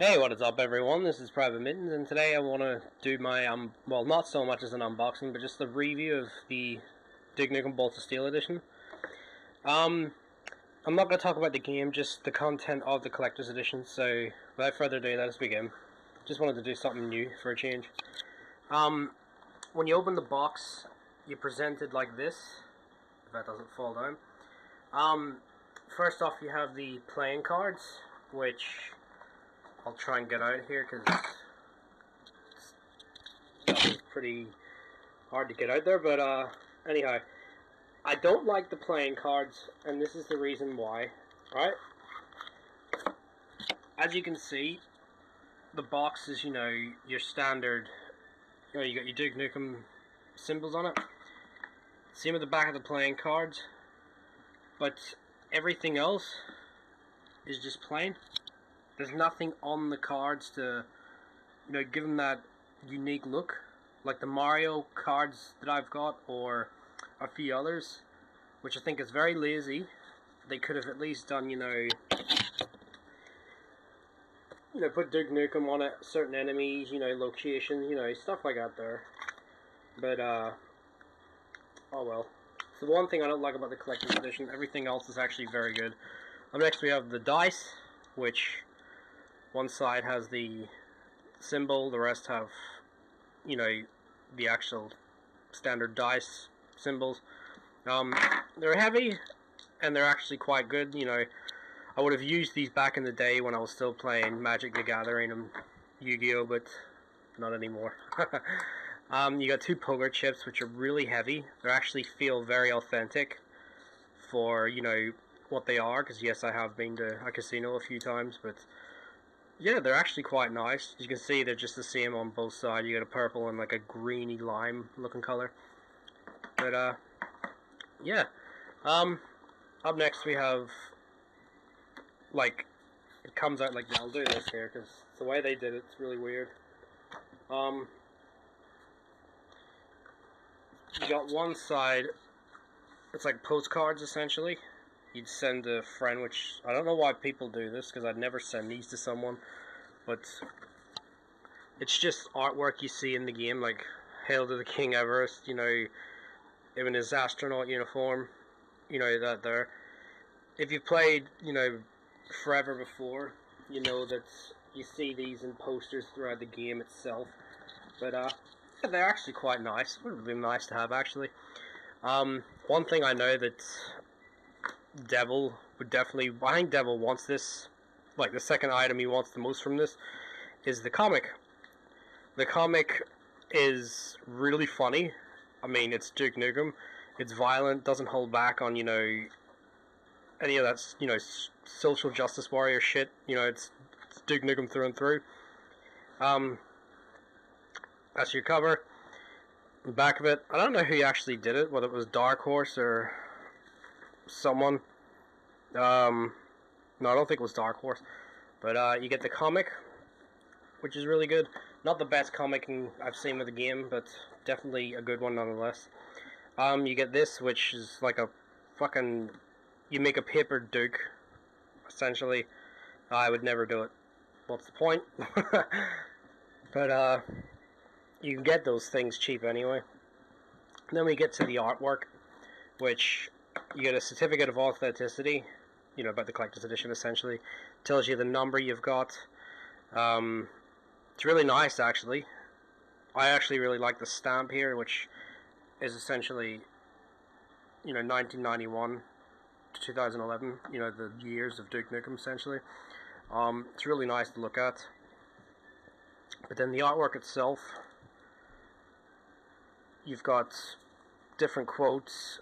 Hey, what is up everyone, this is PvT-Mitten's, and today I want to do my, well, not so much as an unboxing, but just a review of the Nukem Bolts of Steel edition. I'm not going to talk about the game, just the content of the collector's edition, so without further ado, let us begin. Just wanted to do something new for a change. When you open the box, you're presented like this, if that doesn't fall down. First off, you have the playing cards, which I'll try and get out here because it's pretty hard to get out there, but anyhow, I don't like the playing cards, and this is the reason why. Right? As you can see, the box is, your standard, you got your Duke Nukem symbols on it. Same with the back of the playing cards, but everything else is just plain. There's nothing on the cards to, give them that unique look, like the Mario cards that I've got, or a few others, which I think is very lazy. They could have at least done, put Duke Nukem on it, certain enemies, locations, stuff like that there. But, oh well. So the one thing I don't like about the collector's edition, everything else is actually very good. Up next we have the dice, which one side has the symbol, the rest have, the actual standard dice symbols. They're heavy, and they're actually quite good. I would have used these back in the day when I was still playing Magic the Gathering and Yu-Gi-Oh, but not anymore. You got two poker chips, which are really heavy. They actually feel very authentic for, what they are, because yes, I have been to a casino a few times, but yeah, they're actually quite nice. As you can see, they're just the same on both sides. You got a purple and like a greeny lime looking color. But yeah. Up next we have, it comes out like, I'll do this here because the way they did it's really weird. You got one side, it's like postcards essentially. You'd send a friend, which I don't know why people do this, because I'd never send these to someone, but it's just artwork you see in the game, like Hail to the King Everest, him in his astronaut uniform, that there. If you've played, forever before, you know that you see these in posters throughout the game itself, but they're actually quite nice. Would have been nice to have, actually. One thing I know that Devil would definitely, I think Devil wants this, like the second item he wants the most from this is the comic. The comic is really funny. I mean, it's Duke Nukem, it's violent, doesn't hold back on, any of that, social justice warrior shit. It's Duke Nukem through and through. That's your cover. The back of it, I don't know who actually did it, whether it was Dark Horse or someone. No, I don't think it was Dark Horse. But you get the comic, which is really good. Not the best comic I've seen with the game, but definitely a good one nonetheless. You get this, which is like a fucking, you make a paper Duke, essentially. I would never do it. What's the point? But you can get those things cheap anyway. And then we get to the artwork, which you get a certificate of authenticity, about the collector's edition essentially. Tells you the number you've got. It's really nice, actually. I actually really like the stamp here, which is essentially, 1991 to 2011, the years of Duke Nukem essentially. It's really nice to look at. But then the artwork itself, you've got different quotes,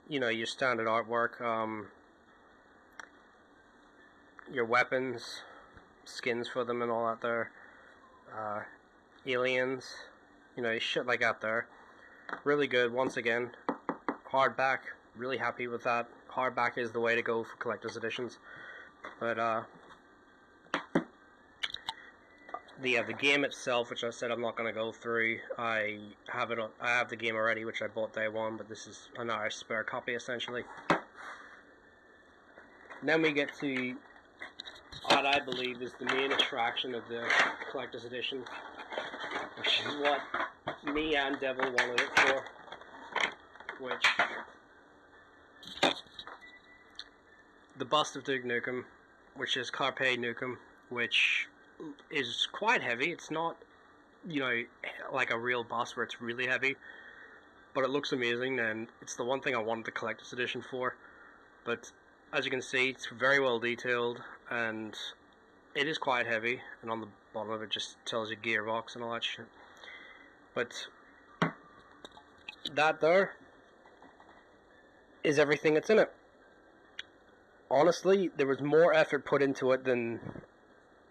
your standard artwork, your weapons, skins for them and all that there, aliens, shit like that there. Really good, once again. Hardback, really happy with that. Hardback is the way to go for collector's editions. But the game itself, which I said I'm not going to go through. I have the game already, which I bought day one, but this is another spare copy essentially. And then we get to what I believe is the main attraction of the collector's edition, which is what me and Devil wanted it for, which the bust of Duke Nukem, which is Carpe Nukem, which is quite heavy. It's not, you know, like a real bust where it's really heavy, but it looks amazing, and it's the one thing I wanted the collector's edition for. But as you can see, it's very well detailed, and it is quite heavy, and on the bottom of it just tells you gearbox and all that shit. But that there is everything that's in it. Honestly, there was more effort put into it than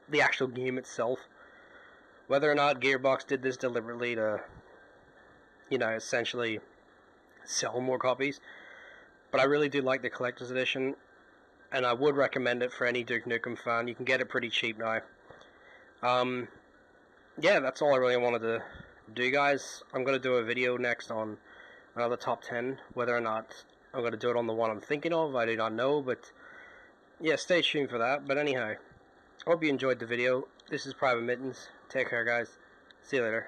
the actual game itself. Whether or not Gearbox did this deliberately to, you know, essentially sell more copies, but I really do like the collector's edition, and I would recommend it for any Duke Nukem fan. You can get it pretty cheap now. Yeah, that's all I really wanted to do, guys. I'm going to do a video next on another top 10. Whether or not I'm going to do it on the one I'm thinking of, I do not know, but yeah, stay tuned for that. But anyhow, hope you enjoyed the video. This is PvT-Mitten's. Take care, guys. See you later.